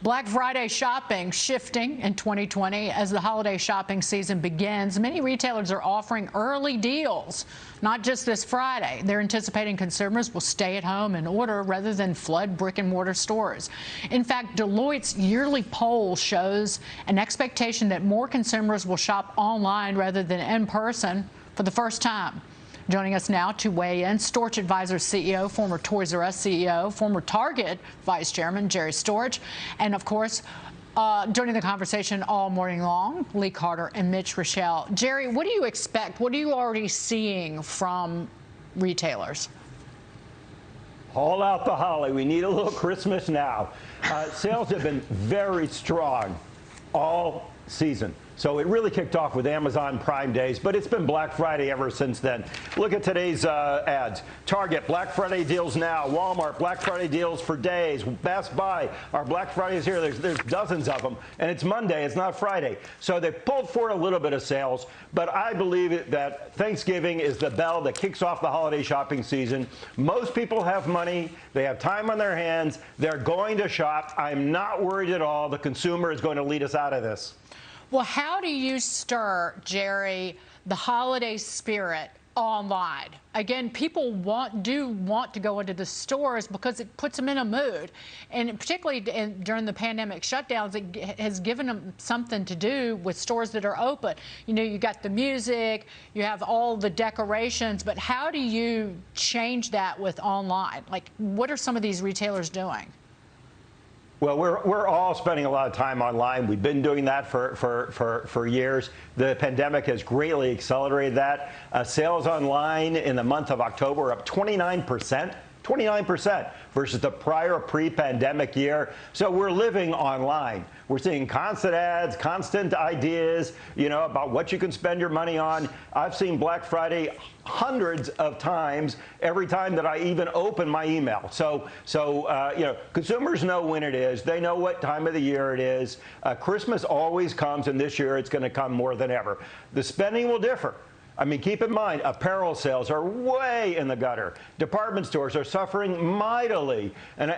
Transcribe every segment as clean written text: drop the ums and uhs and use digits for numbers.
Black Friday shopping shifting in 2020 as the holiday shopping season begins. Many retailers are offering early deals, not just this Friday. They're anticipating consumers will stay at home and order rather than flood brick-and-mortar stores. In fact, Deloitte's yearly poll shows an expectation that more consumers will shop online rather than in person for the first time. Joining us now to weigh in, Storch Advisors CEO, former Toys R Us CEO, former Target Vice Chairman Jerry Storch, and of course, joining the conversation all morning long, Lee Carter and Mitch Rochelle. Jerry, what do you expect? What are you already seeing from retailers? Haul out the holly. We need a little Christmas now. Sales have been very strong all season. So it really kicked off with Amazon Prime Days, but it's been Black Friday ever since then. Look at today's ads. Target, Black Friday deals now. Walmart, Black Friday deals for days. Best Buy, our Black Friday is here. There's dozens of them, and it's Monday. It's not Friday. So they pulled forward a little bit of sales, but I believe that Thanksgiving is the bell that kicks off the holiday shopping season. Most people have money. They have time on their hands. They're going to shop. I'm not worried at all. The consumer is going to lead us out of this. Well, how do you stir, Jerry, the holiday spirit online? Again, people do want to go into the stores because it puts them in a mood. And particularly during the pandemic shutdowns, it has given them something to do with stores that are open. You know, you got the music, you have all the decorations, but how do you change that with online? Like, what are some of these retailers doing? Well, we're all spending a lot of time online. We've been doing that for years. The pandemic has greatly accelerated that. Sales online in the month of October are up 29%. 29% versus the prior pre-pandemic year. So we're living online. We're seeing constant ads, constant ideas, about what you can spend your money on. I've seen Black Friday hundreds of times every time that I even open my email. So consumers know when it is. They know what time of the year it is. Christmas always comes, and this year it's going to come more than ever. The spending will differ. I mean, keep in mind, apparel sales are way in the gutter. Department stores are suffering mightily. And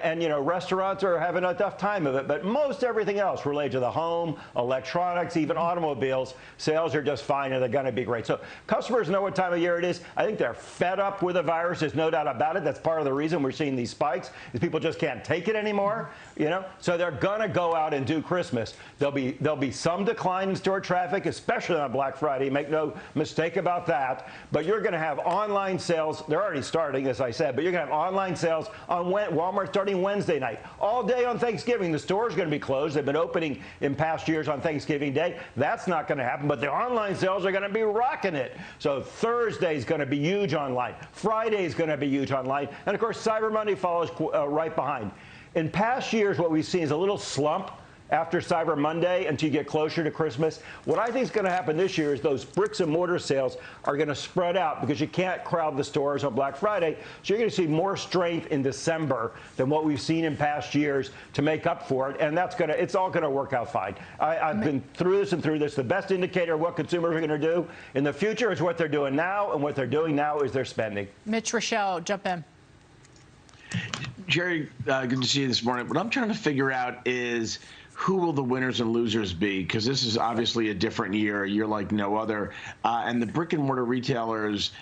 restaurants are having a tough time of it. But most everything else related to the home, electronics, even automobiles, sales are just fine, and they're going to be great. So customers know what time of year it is. I think they're fed up with the virus. There's no doubt about it. That's part of the reason we're seeing these spikes, is people just can't take it anymore. So they're going to go out and do Christmas. There'll be some decline in store traffic, especially on Black Friday. Make no mistake about that, but you're going to have online sales. They're already starting, as I said, but you're going to have online sales on Walmart starting Wednesday night. All day on Thanksgiving. The store's going to be closed. They've been opening in past years on Thanksgiving Day. That's not going to happen, but the online sales are going to be rocking it. So Thursday's going to be huge online. Friday's going to be huge online. And, of course, Cyber Monday follows right behind. In past years, what we've seen is a little slump after Cyber Monday until you get closer to Christmas. What I think is going to happen this year is those bricks and mortar sales are going to spread out because you can't crowd the stores on Black Friday. So you're going to see more strength in December than what we've seen in past years to make up for it. And it's all going to work out fine. I've been through this and through this. The best indicator of what consumers are going to do in the future is what they're doing now. And what they're doing now is their spending. Mitch Rochelle, jump in. Jerry, good to see you this morning. What I'm trying to figure out is, who will the winners and losers be? Because this is obviously a different year, a year like no other. And the brick and mortar retailers,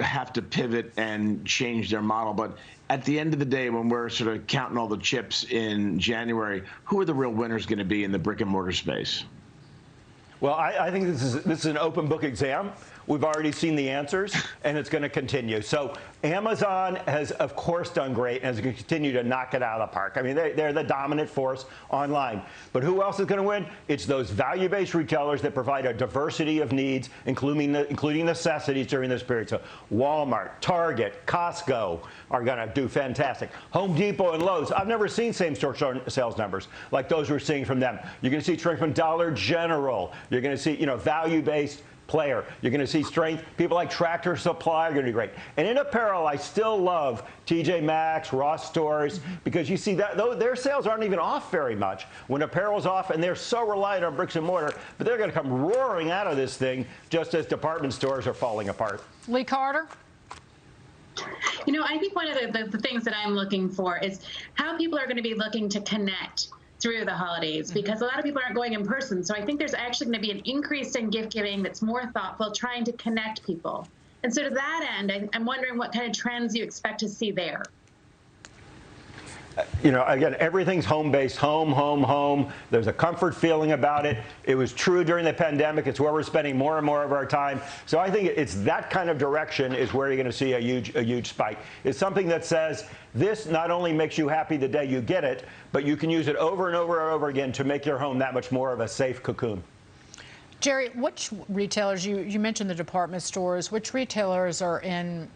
have to pivot and change their model. But at the end of the day, when we're sort of counting all the chips in January, who are the real winners going to be in the brick and mortar space? Well, I think this is an open book exam. We've already seen the answers, and it's going to continue. So Amazon has, of course, done great and is going to continue to knock it out of the park. I mean, they're the dominant force online. But who else is going to win? It's those value-based retailers that provide a diversity of needs, including necessities during this period. So Walmart, Target, Costco are going to do fantastic. Home Depot and Lowe's, I've never seen same-store sales numbers like those we're seeing from them. You're going to see strength from Dollar General. You're going to see, value-based player. You're going to see strength. People like Tractor Supply are going to be great. And in apparel, I still love TJ Maxx, Ross Stores, because you see that their sales aren't even off very much when apparel's off, and they're so reliant on bricks and mortar, but they're going to come roaring out of this thing just as department stores are falling apart. Lee Carter? I think one of the things that I'm looking for is how people are going to be looking to connect through the holidays because a lot of people aren't going in person. So I think there's actually going to be an increase in gift giving that's more thoughtful, trying to connect people. And so to that end, I'm wondering what kind of trends you expect to see there. You know, again, everything's home-based, home. There's a comfort feeling about it. It was true during the pandemic. It's where we're spending more and more of our time. So I think it's that kind of direction is where you're going to see a huge spike. It's something that says this not only makes you happy the day you get it, but you can use it over and over and over again to make your home that much more of a safe cocoon. Jerry, which retailers, you mentioned the department stores, which retailers are in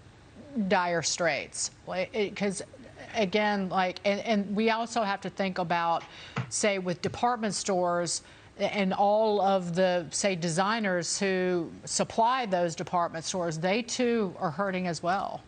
dire straits? Because again, and we also have to think about, say, with department stores and all of the, say, designers who supply those department stores, they too are hurting as well.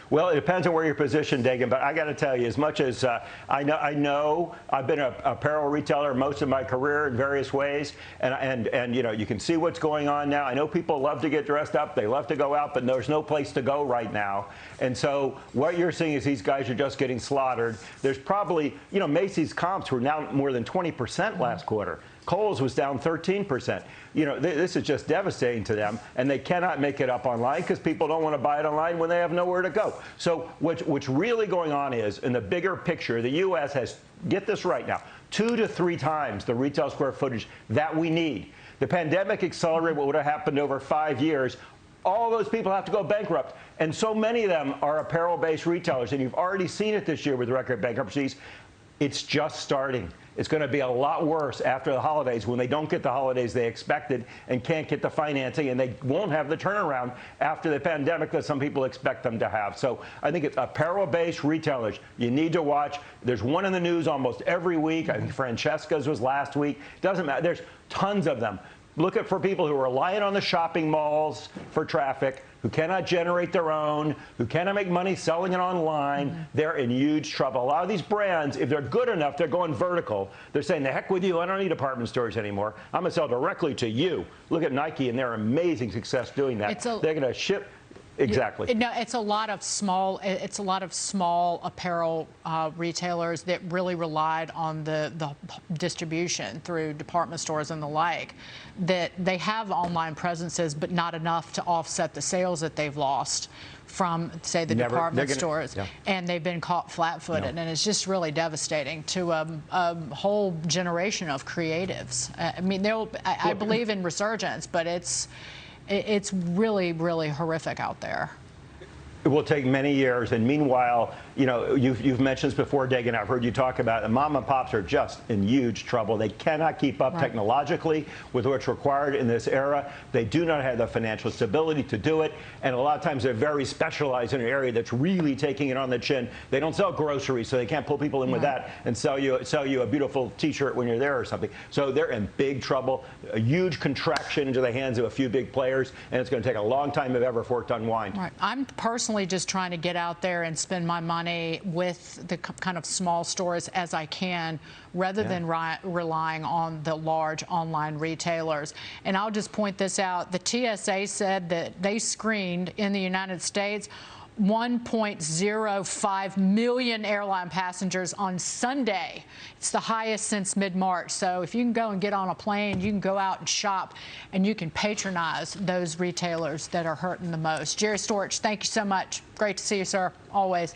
Well, it depends on where you're positioned, Dagan, but I got to tell you, as much as I know I've been an apparel retailer most of my career in various ways, and you know, you can see what's going on now. I know people love to get dressed up, they love to go out, but there's no place to go right now. And so what you're seeing is these guys are just getting slaughtered. There's probably, you know, Macy's comps were now more than 20% last quarter. Kohl's was down 13%. You know, this is just devastating to them, and they cannot make it up online because people don't want to buy it online when they have nowhere to go. So what's really going on is, in the bigger picture, the U.S. has, get this right now, 2 to 3 times the retail square footage that we need. The pandemic accelerated what would have happened over 5 years. All those people have to go bankrupt, and so many of them are apparel-based retailers, and you've already seen it this year with record bankruptcies. It's just starting. It's going to be a lot worse after the holidays when they don't get the holidays they expected and can't get the financing, and they won't have the turnaround after the pandemic that some people expect them to have. So I think it's apparel-based retailers you need to watch. There's one in the news almost every week. I think Francesca's was last week. Doesn't matter. There's tons of them. Look at for people who are relying on the shopping malls for traffic, who cannot generate their own, who cannot make money selling it online. They're in huge trouble. A lot of these brands, if they're good enough, they're going vertical. They're saying, the heck with you, I don't need department stores anymore. I'm going to sell directly to you. Look at Nike and their amazing success doing that. They're going to ship. Exactly. No, it's a lot of small. It's a lot of small apparel retailers that really relied on the distribution through department stores and the like. That they have online presences, but not enough to offset the sales that they've lost from, say, the department stores, and they've been caught flat-footed, and it's just really devastating to a whole generation of creatives. I mean, I believe in resurgence, but it's really, really horrific out there. It will take many years, and meanwhile, you know, you've mentioned this before, Dagan. I've heard you talk about it. Mom and pops are just in huge trouble. They cannot keep up technologically with what's required in this era. They do not have the financial stability to do it, and a lot of times they're very specialized in an area that's really taking it on the chin. They don't sell groceries, so they can't pull people in with that and sell you a beautiful T-shirt when you're there or something. So they're in big trouble. A huge contraction into the hands of a few big players, and it's going to take a long time, if ever, for it to unwind. Right. I'm personally just trying to get out there and spend my money with the kind of small stores as I can, rather than relying on the large online retailers. And I'll just point this out. The TSA said that they screened in the United States 1.05 million airline passengers on Sunday. It's the highest since mid-March. So if you can go and get on a plane, you can go out and shop, and you can patronize those retailers that are hurting the most. Jerry Storch, thank you so much. Great to see you, sir, always.